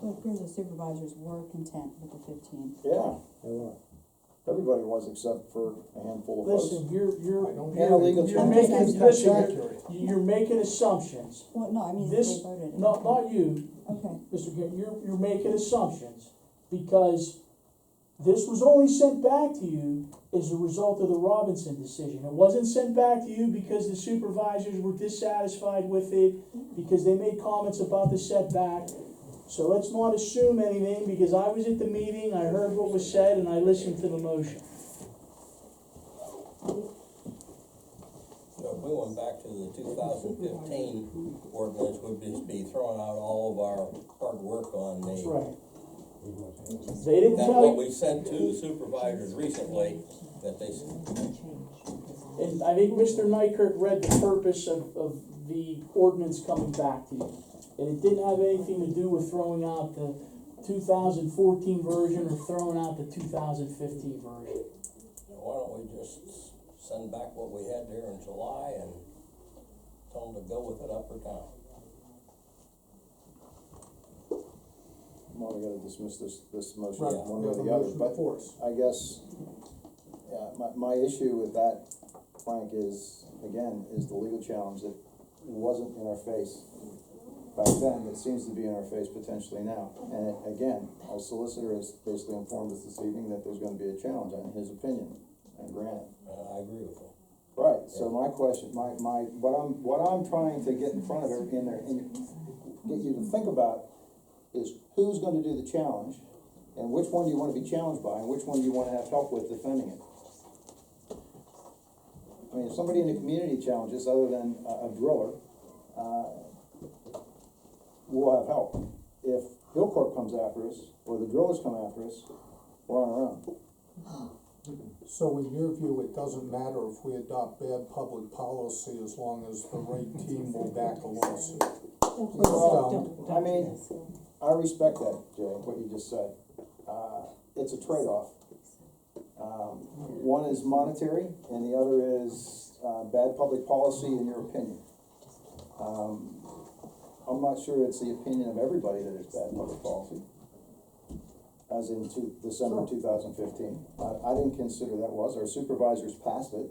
So it appears the supervisors were content with the 15. Yeah, they were. Everybody was except for a handful of folks. Listen, you're And a legal you're challenge. making, listen, you're making assumptions. Well, no, I mean, they This, voted. not you, Okay, Mr. Garrett, you're making assumptions, because this was only sent back to you as a result of the Robinson decision. It wasn't sent back to you because the supervisors were dissatisfied with it, because they made comments about the setback. So let's not assume anything, because I was at the meeting, I heard what was said, and I listened to the motion. So if we went back to the 2015 ordinance, we'd just be throwing out all of our hard work on the. That's right. They didn't That's tell what you, we sent to the supervisors recently, that they, and I think Mr. Nykirk read the purpose of the ordinance coming back to you. And it didn't have anything to do with throwing out the 2014 version or throwing out the 2015 version. why don't we just send back what we had there in July and tell them to go with it up or down? Well, we gotta dismiss this motion Right, one we way or have the a other, motion but before us. I guess, yeah, my issue with that, Frank, is, again, is the legal challenge that wasn't in our face back then, but seems to be in our face potentially now. And again, our solicitor has basically informed us this evening that there's gonna be a challenge on his opinion, and granted. I agree with you. Right, so my question, what I'm trying to get in front of her, in there, and get you to think about is who's gonna do the challenge, and which one do you wanna be challenged by, and which one do you wanna have help with defending it? I mean, if somebody in the community challenges, other than a driller, we'll have help. If Hillcorp comes after us, or the drillers come after us, we're on our own. So in your view, it doesn't matter if we adopt bad public policy as long as the right team will back a lawsuit? Well, I mean, I respect that, Jay, what you just said. It's a trade-off. One is monetary, and the other is, bad public policy, in your opinion. I'm not sure it's the opinion of everybody that it's bad public policy, as in December 2015. I didn't consider that was. Our supervisors passed it.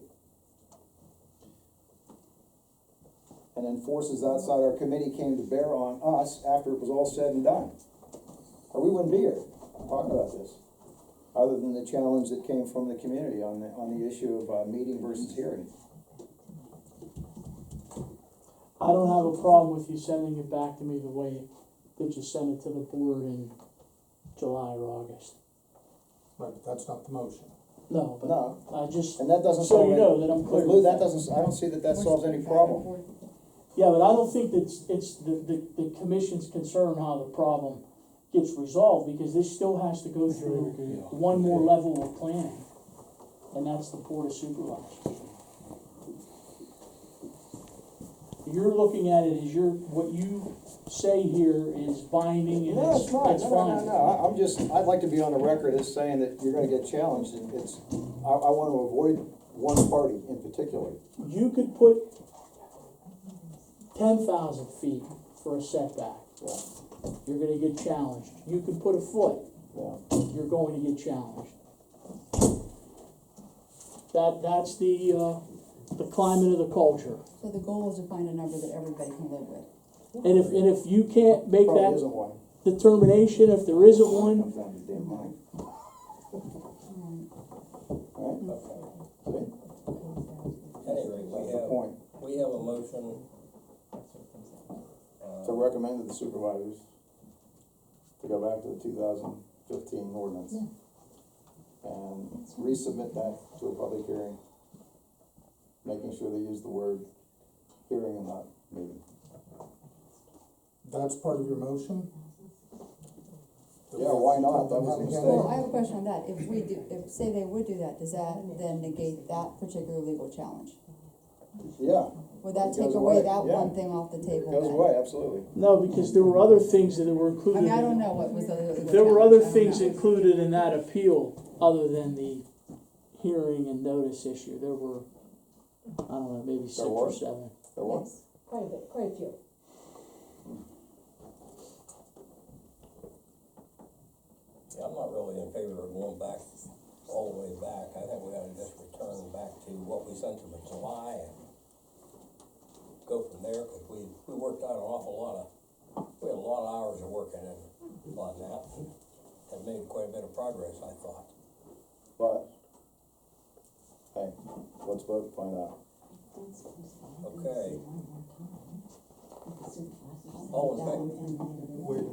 And then forces outside our committee came to bear on us after it was all said and done. Or we wouldn't be here talking about this, other than the challenge that came from the community on the issue of meeting versus hearing. I don't have a problem with you sending it back to me the way that you sent it to the board in July or August. Right, but that's not the motion. No, but No. I just, And that doesn't so solve you any, know that I'm clear. Lou, with that doesn't, I don't see that solves any problem. Yeah, but I don't think that it's the commission's concern how the problem gets resolved, because this still has to go through one more level of planning, and that's the Board of Supervisors. You're looking at it as what you say here is binding, and No, it's it's not. fine. No. I'm just, I'd like to be on the record as saying that you're gonna get challenged, and I want to avoid one party in particular. You could put 10,000 feet for a setback, Yeah, you're gonna get challenged. You could put a foot, yeah. you're going to get challenged. That's the climate of the culture. So the goal is to find a number that everybody can live with. And if you can't make Probably that isn't one. determination, if there isn't one, Comes down to damn money. Alright, see, Anyway, that's the point. we have a motion. To recommend to the supervisors to go back to the 2015 ordinance. And resubmit that to a public hearing, making sure they use the word hearing and not meeting. That's part of your motion? Yeah, why not? That was a mistake. Well, I have a question on that. If say they would do that, does that then negate that particular legal challenge? Yeah, Would that It take goes away away, that yeah. one thing off the it table goes then? away, absolutely. no, because there were other things that were I included. mean, I don't know what was the legal There were challenge. other I don't things know. included in that appeal, other than the hearing and notice issue. There were, I don't know, maybe 6 or were? 7. There was. Yes, quite a bit, quite a few. Yeah, I'm not really in favor of going back, all the way back. I think we ought to just return back to what we sent them in July and go from there, cause we worked out an awful lot of, we had a lot of hours of working on that, and made quite a bit of progress, I thought. But, hey, let's vote, find out. Okay. All in favor? Wait,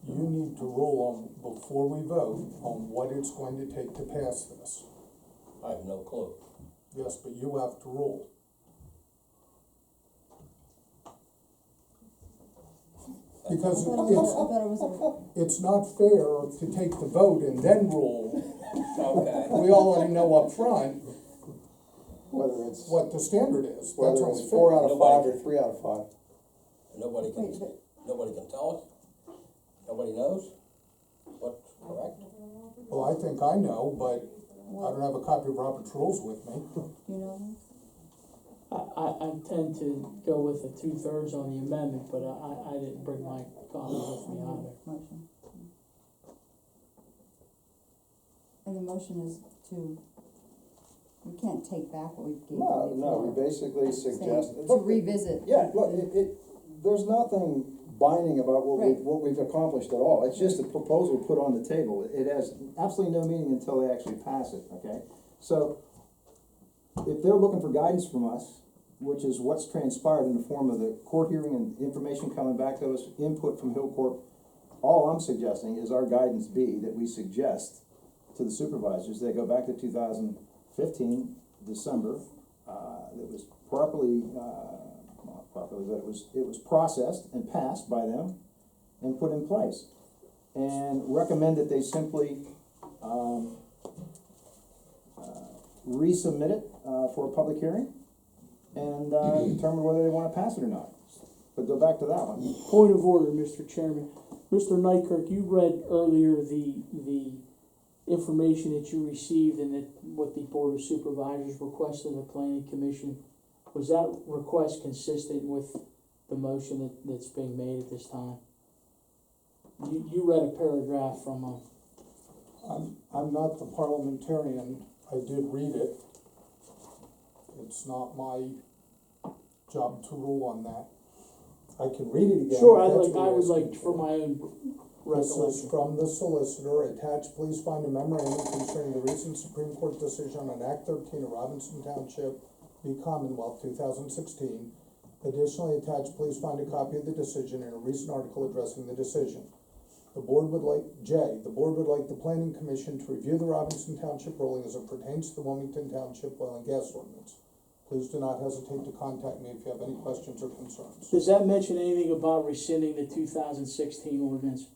you need to rule on, before we vote, on what it's going to take to pass this. I have no clue. Yes, but you have to rule. Because I thought it was it's not fair to take the vote and then rule. Okay. We already know up front Whether it's, what the standard is. That's whether only it's 4 out fair. of 5 or 3 out of 5. Nobody can, Wait, but- nobody can tell us? Nobody knows what's correct? Well, I think I know, but I don't have a copy of Robert's rules with me. you know, I tend to go with the 2/3 on the amendment, but I didn't bring my copy with me either. motion. And the motion is to, we can't take back what we gave you No, before. we basically suggest. To revisit. Yeah, look, there's nothing binding about Right. what we've accomplished at all. It's just a proposal put on the table. It has absolutely no meaning until they actually pass it, okay? So, if they're looking for guidance from us, which is what's transpired in the form of the court hearing and information coming back to us, input from Hillcorp, all I'm suggesting is our guidance be that we suggest to the supervisors, they go back to 2015, December, that was properly, not properly, but it was processed and passed by them and put in place. And recommend that they simply, resubmit it, for a public hearing and, determine whether they wanna pass it or not. But go back to that one. Point of order, Mr. Chairman. Mr. Nykerk, you read earlier the information that you received and that what the Board of Supervisors requested of the Planning Commission. Was that request consistent with the motion that's being made at this time? You read a paragraph from I'm not the parliamentarian. I did read it. It's not my job to rule on that. I can read it again. Sure, if I that's would what you're like, asking for my own This is recollection. from the solicitor. Attached, please find a memorandum concerning the recent Supreme Court decision on Act 13 of Robinson Township v. Commonwealth, 2016. Additionally, attached, please find a copy of the decision and a recent article addressing the decision. The board would like the Planning Commission to review the Robinson Township ruling as it pertains to the Wilmington Township Oil and Gas Ordinance. Please do not hesitate to contact me if you have any questions or concerns. Does that mention anything about rescinding the 2016 ordinance?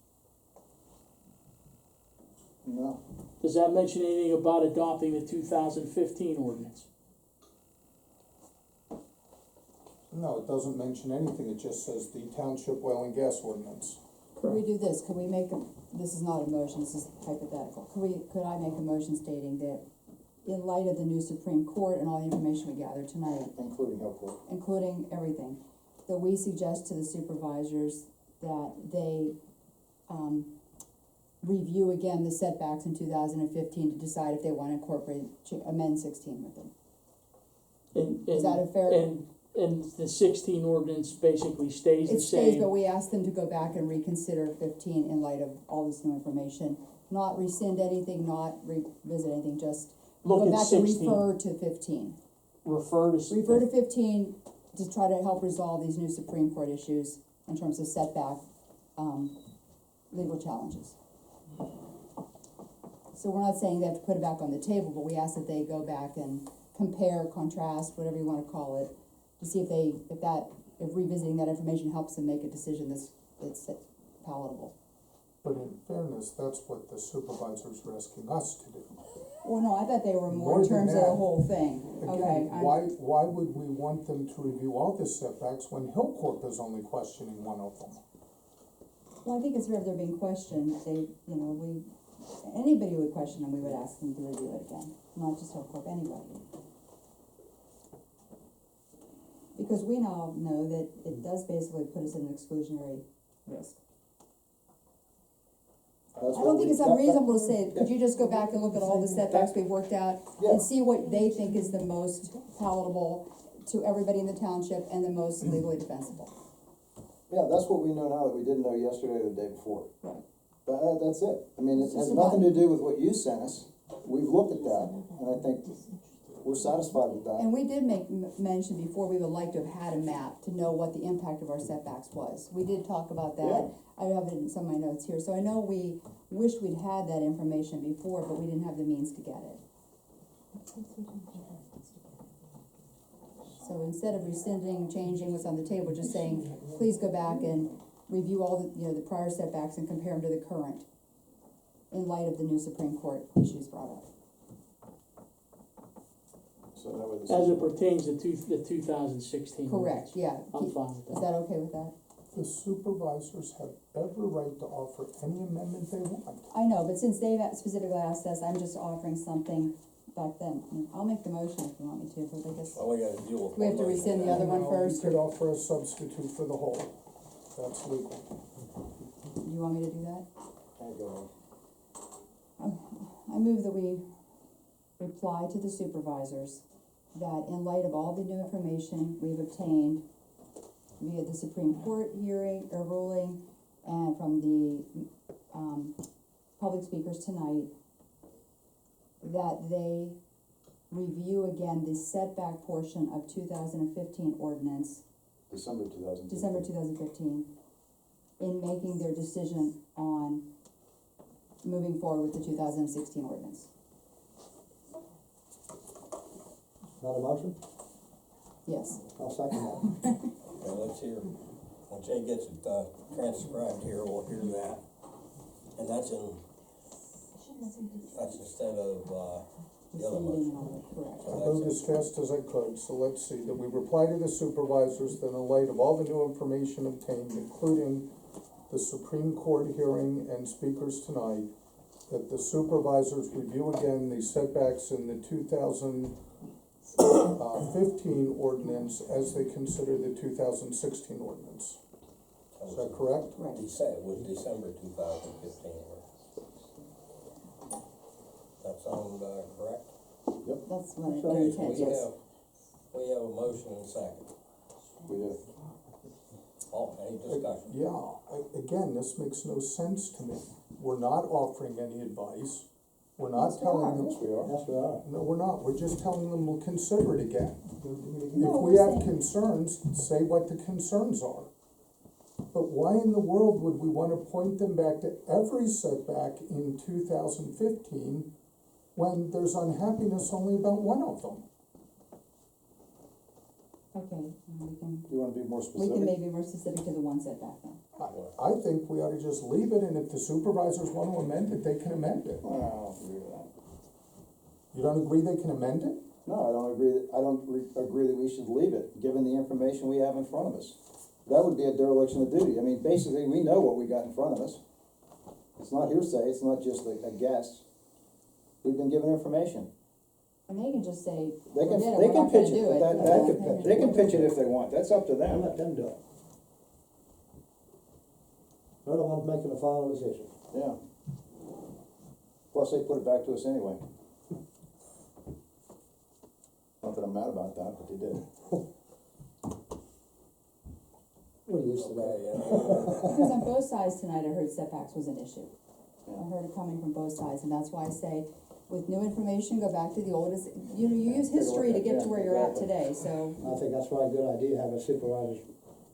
No. Does that mention anything about adopting the 2015 ordinance? No, it doesn't mention anything. It just says the Township Oil and Gas Ordinance. Could we do this, could we make a, this is not a motion, this is hypothetical, could I make a motion stating that in light of the new Supreme Court and all the information we gathered tonight, Including Hillcorp. including everything, that we suggest to the supervisors that they, review again the setbacks in 2015 to decide if they wanna incorporate, amend 16 with them. Is that a fair? And the 16 ordinance basically stays the It stays, but same. we asked them to go back and reconsider 15 in light of all this new information. Not rescind anything, not revisit anything, just Look go at back and 16. refer to 15. Refer to. Refer to 15 to try to help resolve these new Supreme Court issues in terms of setback, legal challenges. So we're not saying they have to put it back on the table, but we ask that they go back and compare, contrast, whatever you wanna call it, to see if revisiting that information helps them make a decision that's palatable. But in fairness, that's what the supervisors are asking us to do. Well, no, I thought they were more More in than terms of the that. whole thing, okay? Again, why would we want them to review all the setbacks when Hillcorp is only questioning one of them? Well, I think it's fair if they're being questioned, anybody would question them, we would ask them to review it again, not just Hillcorp, anybody. Because we now know that it does basically put us in an exclusionary risk. That's I what don't think we- it's that- unreasonable to say, could you just go back and look at all the setbacks we've worked out Yeah. and see what they think is the most palatable to everybody in the township and the most legally defensible? Yeah, that's what we know now that we didn't know yesterday or the day before. Right. That's it. I mean, it It's has just nothing to about- do with what you sent us. We've looked at that, and I think we're satisfied with that. And we did make mention before, we would like to have had a map to know what the impact of our setbacks was. We did talk about that. Yeah. I have it in some of my notes here, so I know we wished we'd had that information before, but we didn't have the means to get it. So instead of rescinding, changing what's on the table, just saying, please go back and review all the, the prior setbacks and compare them to the current in light of the new Supreme Court issues brought up. So that way this As is- it pertains to the 2016. Correct, yeah. I'm fine with Is that. that okay with that? The supervisors have every right to offer any amendment they want. I know, but since they've specifically asked us, I'm just offering something back then. I'll make the motion if you want me to, but I guess, Well, we gotta deal with. Do we have to one rescind the motion. other one No, first, You could or- offer a substitute for the whole. That's legal. do you want me to do that? There you go. I move that we reply to the supervisors that in light of all the new information we've obtained via the Supreme Court hearing or ruling and from the, public speakers tonight, that they review again the setback portion of 2015 ordinance, December 2015. December 2015, in making their decision on moving forward with the 2016 ordinance. Not a motion? Yes. I'll second that. Okay, let's hear, when Jay gets it, transcribed here, we'll hear that. And that's instead of, the other Rescinding motion. all of it, correct. So I'll move that's as fast as I could, so let's see, that we reply to the supervisors that in light of all the new information obtained, including the Supreme Court hearing and speakers tonight, that the supervisors review again the setbacks in the 2015 ordinance as they consider the 2016 ordinance. Is that correct? Right. It was December 2015. That sound, correct? That's what So their we intent We is. have a motion and a second. We do. Any discussion? Yeah, again, this makes no sense to me. We're not offering any advice. We're not Yes, we telling are. them. Yes, we are. Yes, we are. No, we're not. We're just telling them we'll consider it again. No, If we we're have saying- concerns, say what the concerns are. But why in the world would we wanna point them back to every setback in 2015 when there's unhappiness only about one of them? Okay, we can, Do you wanna be more we specific? can maybe more specific to the one setback then. I think we ought to just leave it, and if the supervisors want to amend it, they can amend it. I don't agree with that. You don't agree they can amend it? No, I don't agree that we should leave it, given the information we have in front of us. That would be a dereliction of duty. I mean, basically, we know what we got in front of us. It's not hearsay, it's not just a guess. We've been given information. And they can just say, They can, forget it, they we're can not gonna pitch it, do but it. that, but that we're could, not they gonna can do pitch it if they want, that's up to I'll them. let them do it. They're the ones making the final decision. Yeah. Plus, they put it back to us anyway. Not that I'm mad about that, but they did. We're used to Okay, that. Because on both sides tonight, I heard setbacks was an issue. I Yeah. heard it coming from both sides, and that's why I say, with new information, go back to the oldest, you use history to get to where you're at today, so I think that's why a good idea, have a supervisor.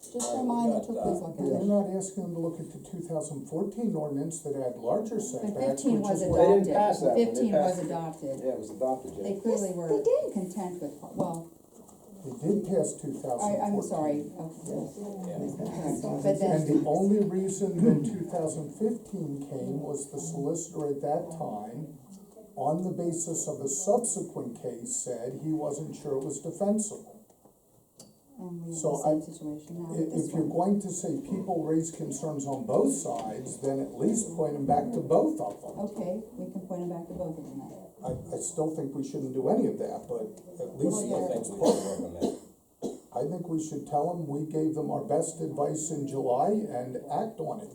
just remind them to please look They're at it. not asking them to look at the 2014 ordinance that had larger But setbacks, 15 which was is what. They didn't adopted, pass that one. They 15 passed was it. adopted. Yeah, it was adopted, They Jay. clearly were content with, well, They did pass 2014. I'm sorry, okay. But then, And the only reason that 2015 came was the solicitor at that time, on the basis of a subsequent case, said he wasn't sure it was defensible. and we have So the same situation now with If this you're one. going to say people raise concerns on both sides, then at least point them back to both of them. Okay, we can point them back to both of them then. I still think we shouldn't do any of that, but at What least do you think it's we part. should recommend? I think we should tell them we gave them our best advice in July and act on it.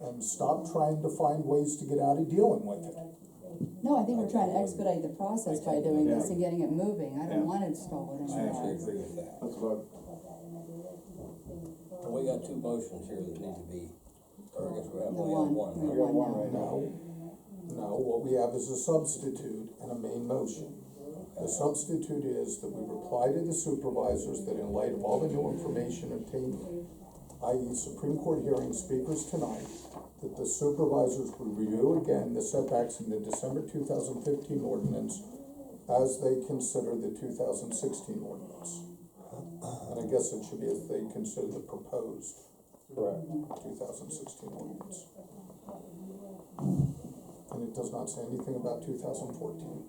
and stop trying to find ways to get out of dealing with it. No, I think we're trying to expedite the process by doing this Yeah. and getting it moving, I Yeah. don't wanna stall it I actually anymore. agree with that. Let's vote. And we got two motions here that need to be, or I guess we have No, only have one. one. We We huh? got one right now. No, what we have is a substitute and a main motion. The substitute is that we reply to the supervisors that in light of all the new information obtained, i.e. Supreme Court hearing speakers tonight, that the supervisors will review again the setbacks in the December 2015 ordinance as they consider the 2016 ordinance. And I guess it should be as they consider the proposed Correct. 2016 ordinance. And it does not say anything about 2014.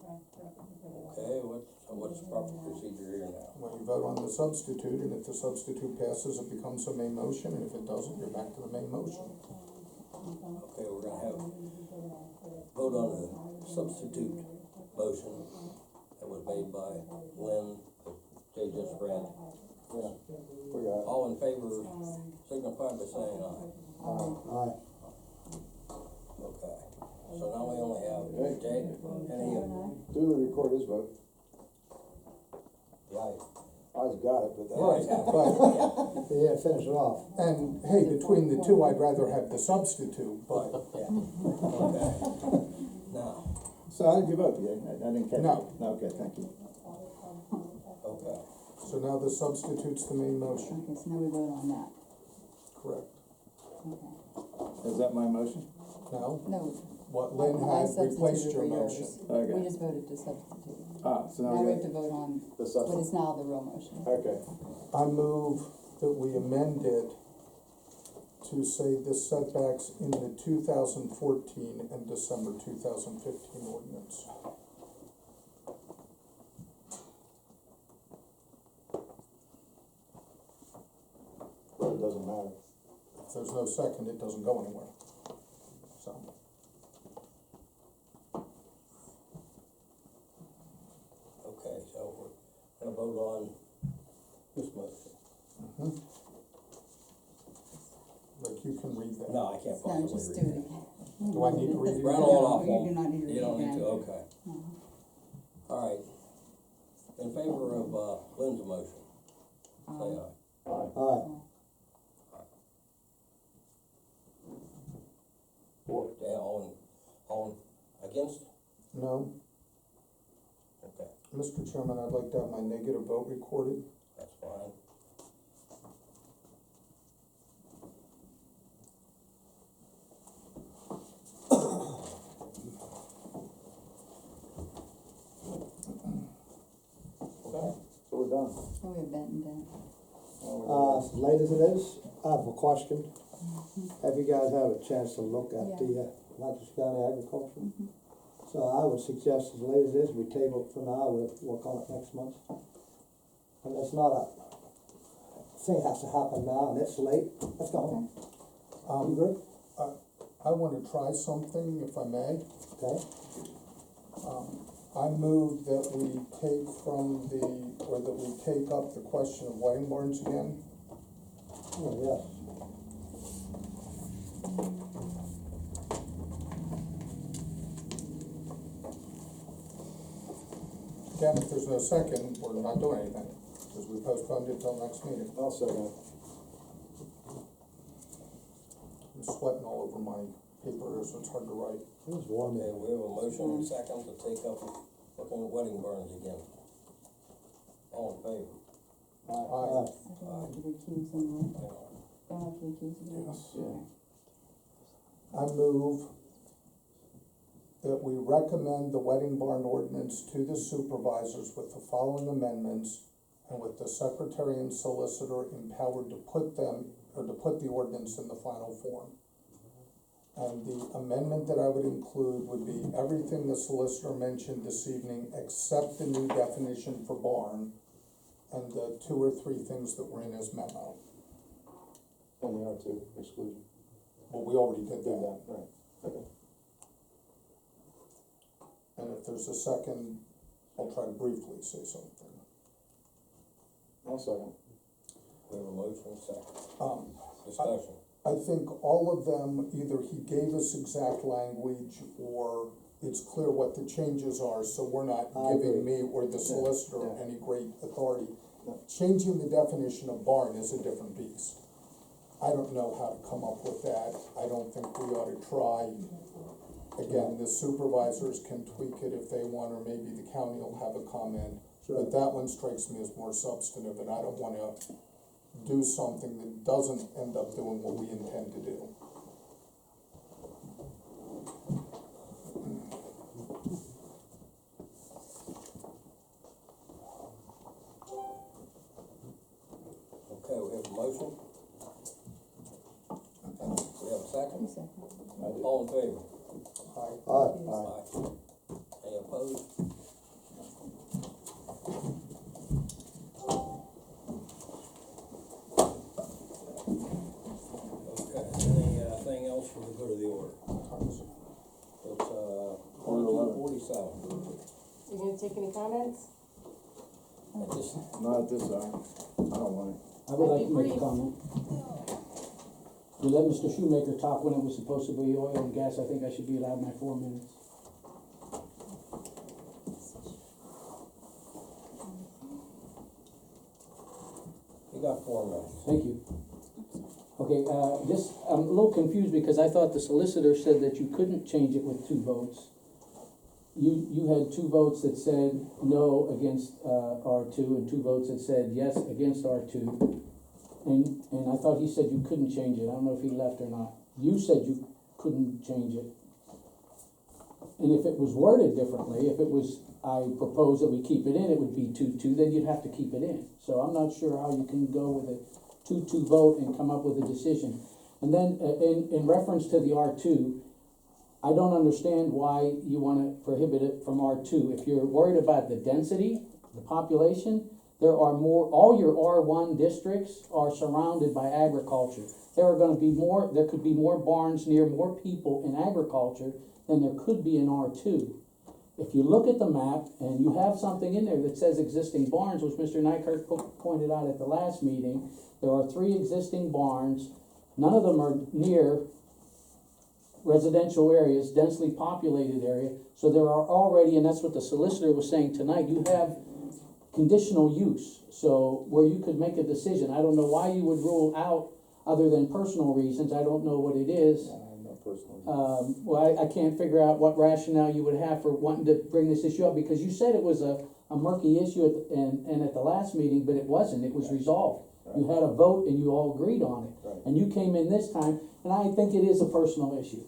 Okay, what's the proper procedure here now? Well, you vote on the substitute, and if the substitute passes, it becomes a main motion, and if it doesn't, you're back to the main motion. Okay, we're gonna have, vote on the substitute motion that was made by Lynn, that Jay just read. Yeah, we got it. All in favor, signify by saying aye. Aye. Okay, so now we only have Jay, any, Duly record his vote. the aye. I's got it, but that. Right. But, Yeah, finish it off. and hey, between the two, I'd rather have the substitute, but Yeah, okay. Now, So how did you vote, Jay? I didn't catch it. No. Okay, thank you. okay, so now the substitute's the main motion. Okay, so now we vote on that, Correct. okay. Is that my motion? Now, No, what Lynn I had replaced substituted your for motion. yours. Okay. We just voted to substitute. So Now now we we have to got vote on the what is substitute. now the real motion. Okay. I move that we amend it to say the setbacks in the 2014 and December 2015 ordinance. Well, it doesn't matter. If there's no second, it doesn't go anywhere. So, okay, so we're gonna vote on this motion. like you can read that. No, I can't No, just possibly do read it that. again. Do I need to read it? Run again? all off, No, you won't- do not need to read You don't it need to, again. okay. No. All right. In favor of, Lynn's motion, say aye. Aye. Yeah, all in, against? No, Okay, Mr. Chairman, I'd like to have my negative vote recorded. that's fine. Okay. So we're done. Oh, we have Benton down. As late as it is, I have a question. Have you guys had a chance to look at the Lancaster County Agriculture? So I would suggest as late as it is, we table it for now, we'll work on it next month. And it's not a thing has to happen now, and it's late, let's go. You agree? I wanna try something, if I may. Okay, I move that we take that we take up the question of wedding barns again. oh, yes. Again, if there's no second, we're not doing anything, because we postponed it till next meeting. I'll second it. I'm sweating all over my paper, so it's hard to write. It was warm Okay, there. we have a motion and second to take up looking at wedding barns again. All in favor? Aye. I think we have to recuse anyway. Yeah. Don't have to recuse again. Yes. Okay. I move that we recommend the wedding barn ordinance to the supervisors with the following amendments and with the secretary and solicitor empowered to put the ordinance in the final form. And the amendment that I would include would be everything the solicitor mentioned this evening except the new definition for barn and the 2 or 3 things that were in his memo. And the R2 exclusion. Well, we already did Did that. that, right. Okay. And if there's a second, I'll try to briefly say something. I'll second. We have a motion, second. Um, Discussion. I think all of them, either he gave us exact language or it's clear what the changes are, so we're not I giving agree. me or the solicitor yeah. any great authority. Yeah. Changing the definition of barn is a different beast. I don't know how to come up with that. I don't think we ought to try. Again, the supervisors can tweak it if they want, or maybe the county will have a comment. Sure. But that one strikes me as more substantive, and I don't wanna do something that doesn't end up doing what we intend to do. Okay, we have a motion. We have a second. All in favor? Aye. Any opposed? Okay, anything else for the good of the order? It's, Order 11. 4247. You gonna take any comments? At this, Not at this time. I don't want it. I would like to make Brief. a comment. We let Mr. Shoemaker talk when it was supposed to be oil and gas, I think I should be allowed my 4 minutes. you got 4 minutes. Thank you. Okay, I'm a little confused because I thought the solicitor said that you couldn't change it with 2 votes. You had 2 votes that said no against, R2 and 2 votes that said yes against R2. And I thought he said you couldn't change it. I don't know if he left or not. You said you couldn't change it. And if it was worded differently, if it was, I propose that we keep it in, it would be 2-2, then you'd have to keep it in. So I'm not sure how you can go with a 2-2 vote and come up with a decision. And then, in reference to the R2, I don't understand why you wanna prohibit it from R2. If you're worried about the density, the population, there are more, all your R1 districts are surrounded by agriculture. There could be more barns near more people in agriculture than there could be in R2. If you look at the map and you have something in there that says existing barns, which Mr. Nykerk pointed out at the last meeting, there are 3 existing barns. None of them are near residential areas, densely populated area. So there are already, and that's what the solicitor was saying tonight, you have conditional use. So where you could make a decision. I don't know why you would rule out other than personal reasons. I don't know what it is. Not personally. Well, I can't figure out what rationale you would have for wanting to bring this issue up, because you said it was a murky issue and at the last meeting, but it wasn't, it was resolved. You had a vote and you all agreed on it. Right. And you came in this time, and I think it is a personal issue.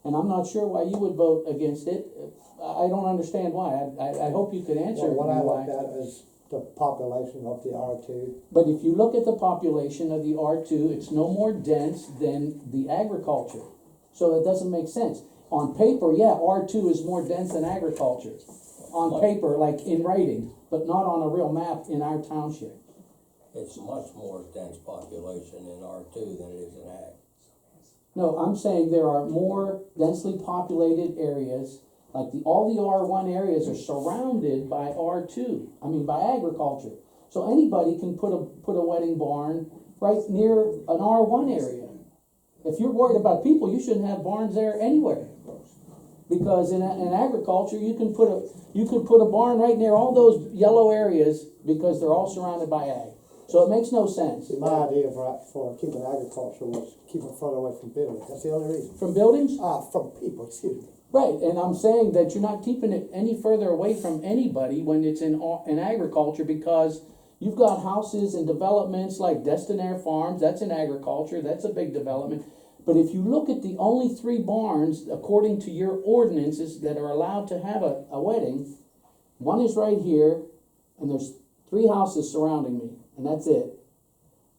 And I'm not sure why you would vote against it. I don't understand why. I hope you could answer Well, what I me looked why. at is the population of the R2. But if you look at the population of the R2, it's no more dense than the agriculture. So it doesn't make sense. On paper, yeah, R2 is more dense than agriculture. On paper, like in writing, but not on a real map in our township. It's much more dense population in R2 than it is in ag. No, I'm saying there are more densely populated areas, like all the R1 areas are surrounded by R2, by agriculture. So anybody can put a wedding barn right near an R1 area. If you're worried about people, you shouldn't have barns there anywhere. Because in agriculture, you could put a barn right near all those yellow areas because they're all surrounded by ag. So it makes no sense. See, my idea for keeping agriculture was keep it further away from buildings. That's the only reason. From buildings? From people, excuse me. Right, and I'm saying that you're not keeping it any further away from anybody when it's in agriculture, because you've got houses and developments like Destinaire Farms, that's in agriculture, that's a big development. But if you look at the only 3 barns, according to your ordinances, that are allowed to have a wedding, one is right here, and there's 3 houses surrounding me, and that's it.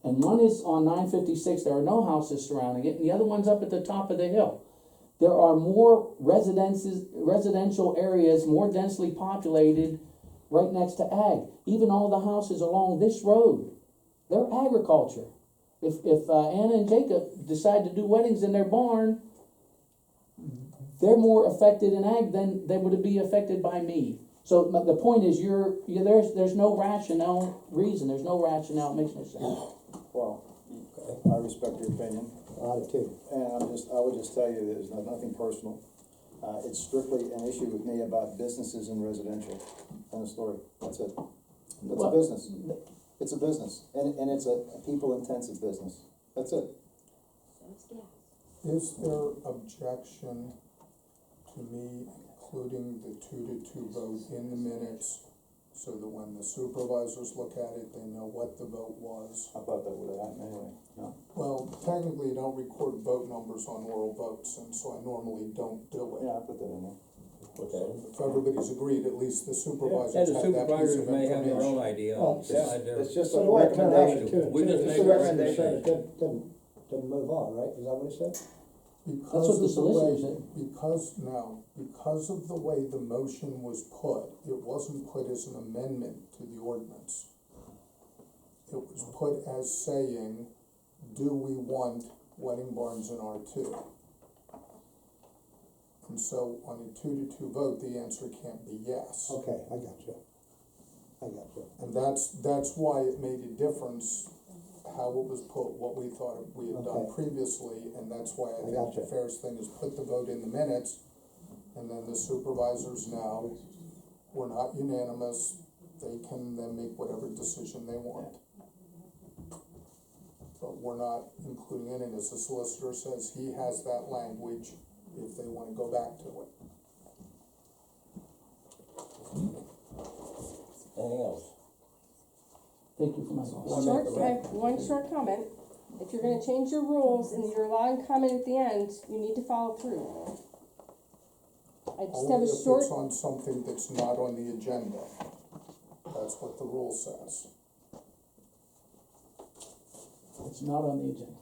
And one is on 956, there are no houses surrounding it, and the other one's up at the top of the hill. There are more residential areas, more densely populated, right next to ag. Even all the houses along this road, they're agriculture. If Anna and Jacob decide to do weddings in their barn, they're more affected in ag than they would be affected by me. So the point is, there's no rationale reason, there's no rationale, it makes no sense. Well, I respect your opinion, I do too. and I would just tell you, there's nothing personal. It's strictly an issue with me about businesses and residential, end of story, that's it. It's a Well, business, it's a business, and it's a people-intensive business, that's it. Is there objection to me including the 2-2 vote in the minutes so that when the supervisors look at it, they know what the vote was? I thought that would have happened anyway, no? Well, technically, you don't record vote numbers on oral votes, and so I normally don't do it. Yeah, I put that in there. Okay. If everybody's agreed, at least the supervisors And the have that piece supervisors of may have their own information. idea, Well, decide their. It's just So a the way it turned out, recommendation. We just it's make a a recommendation, recommendation. didn't move on, right? Is that what he said? Because what the of the way, solicitor said. because of the way the motion was put, it wasn't put as an amendment to the ordinance. It was put as saying, do we want wedding barns in R2? And so on a 2-2 vote, the answer can't be yes. Okay, I got you. And that's why it made a difference how it was put, what we thought we had done Okay. previously, and that's why I think gotcha. the fairest thing is put the vote in the minutes, and then the supervisors now, we're not unanimous, they can then make whatever decision they want. But we're not including it, and as the solicitor says, he has that language if they wanna go back to it. Anything else? Thank you for my. Short, I have one short comment. If you're gonna change your rules and you're allowing comment at the end, you need to follow through. I just have Only a if short, it's on something that's not on the agenda. That's what the rule says. It's not on the agenda.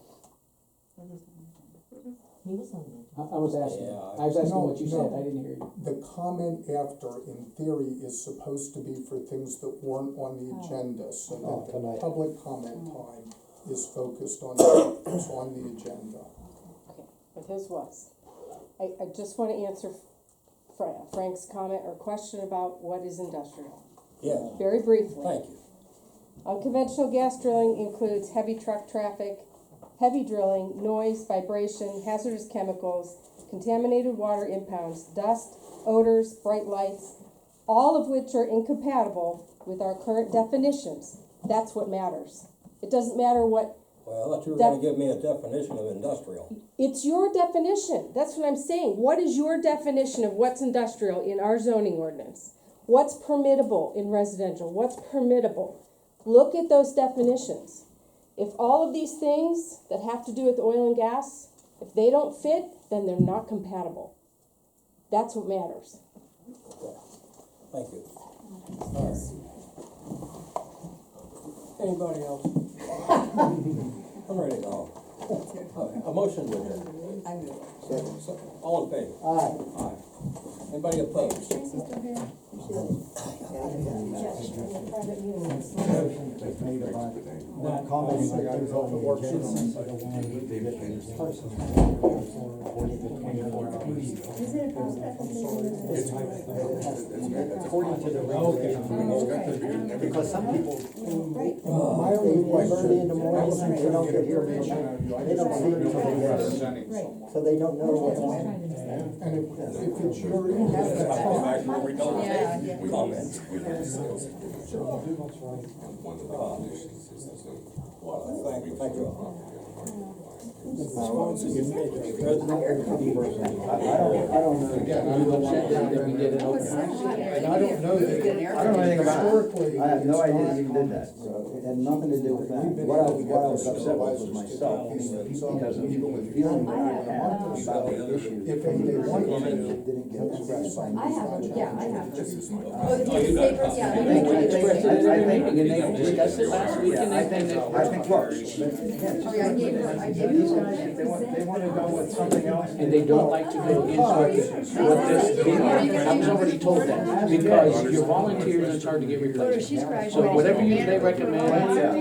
He was on it. I was asking, Yeah, I was asking No, what you said, no. I didn't hear you. The comment after, in theory, is supposed to be for things that weren't on the agenda, so Oh, that the tonight. public comment time is focused on what's on the agenda. okay, but his was. I just wanna answer Frank's comment or question about what is industrial. Yeah, Very briefly. thank you. Unconventional gas drilling includes heavy truck traffic, heavy drilling, noise, vibration, hazardous chemicals, contaminated water impounds, dust, odors, bright lights, all of which are incompatible with our current definitions. That's what matters. It doesn't matter what, Well, I thought you were That- gonna give me a definition of industrial. it's your definition. That's what I'm saying. What is your definition of what's industrial in our zoning ordinance? What's permittable in residential? What's permittable? Look at those definitions. If all of these things that have to do with oil and gas, if they don't fit, then they're not compatible. That's what matters. Thank you. All right. Anybody else? I'm ready to go. A motion to adjourn. All in favor? Aye. Aye. Anybody opposed? Not commenting on things on the work According to the regulation. Because some people. My only question, in the morning, they don't get here, they don't see it until they get here. So they don't know what's on. And if it's your, Comments. Thank you. I don't know. again, I You don't upset that we did it open. and I don't know that, I don't know anything about it. historically, I have no it's idea not you even did that, so it had nothing to do with that. What I was upset with was myself, because of the feeling that I had about the issue. If they wanted to, Didn't get expressed by me. I have, yeah, I have. This is my- Oh, the piece of paper, yeah. We expressed it at every meeting, and they discussed it last week, and I think, they. I think works, but again, Oh, yeah, I gave you these guys, they wanna go with something else. and they don't like to go into what this, I was already told that, because you're volunteers and it's hard to get replaced. So whatever they recommend, they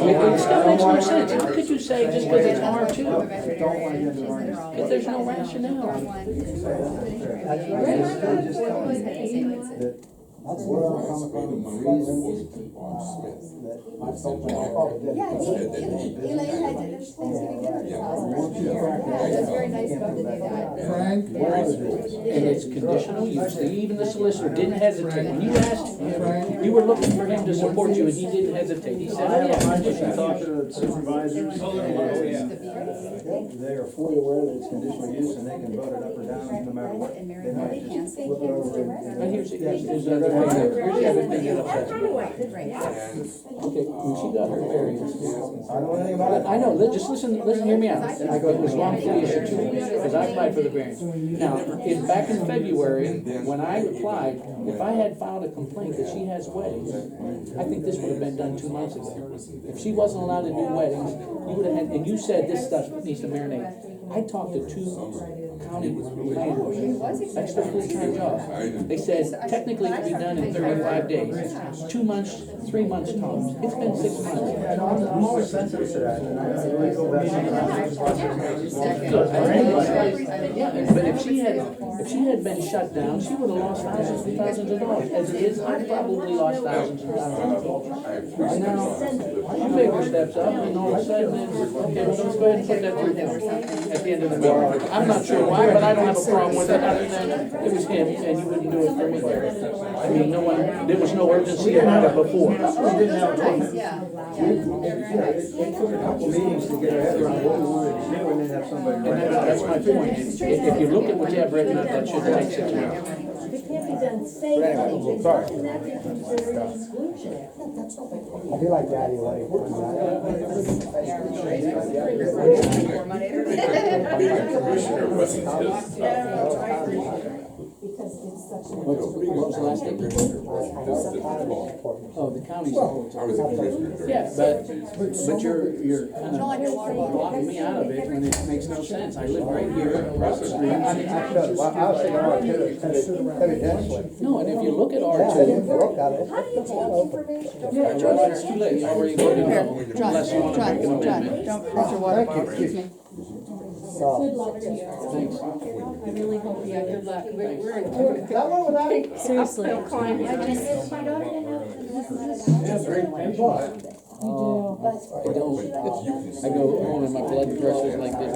it still makes no sense. How could you say just because it's R two? Don't wanna get into R. If there's no rationale. That's right, they're just telling me that that's where I'm coming from, the reason that I felt like. Yeah, Elaine had, there's things you can get rid of housing. Yeah, that's very nice of them to do that. Frank, And it's conditional use. Even the solicitor didn't hesitate. When you asked him, you were looking for him to support you, and he didn't hesitate. He said, oh, yeah. I just talked to the supervisors, they are fully aware that it's conditional use and they can vote it up or down no matter what. They might just flip it over. And here's the other thing that upsets me. Okay, when she got her variance, I don't know anything about it. I know, just listen, hear me out. It was wrongfully issued to me, because I applied for the variance. Now, back in February, when I applied, if I had filed a complaint that she has weddings, I think this would have been done 2 months ago. If she wasn't allowed to do weddings, you would have had, and you said this stuff needs to marinate. I talked to 2 county planners, that's their full-time job. They said technically it could be done in 35 days, 2 months, 3 months tops. It's been 6 months. Yeah, no, I'm always sensitive to that, and I really feel bad Yeah, but if she had been shut down, she would have lost thousands and thousands of dollars. As it is, I probably lost thousands and thousands of dollars. And now, you make her steps up, and all of a sudden, it's, okay, well, let's go ahead and put that through now, at the end of the bill. I'm not sure why, but I don't have a problem with it, other than it was him, and you wouldn't do it for me. I mean, there was no urgency about it before. It took a couple meetings to get our head around what we wanted to do, and then have somebody And write it out. that's my point. If you look at what you have written up, that should take 6 months. It can't be done safely, anyway, sorry. and that be considered exclusionary. I feel like Daddy Lake. What was the last thing? Oh, the county supports it. Yeah, but you're kind of blocking me out of it when it makes no sense. I live right here across the street. I was thinking R2, evidently. No, and if you look at Yeah, I didn't R2, look at it. How do you take information? yeah, John, it's too late. You already voted no, unless you want to make an amendment. Don't drink your water, excuse me. Good luck to you. Thanks. I really hope you have good luck. We're in. That one without. Seriously. I just, my daughter didn't know this is. Yeah, great. I don't. I go home and my blood pressure's like this.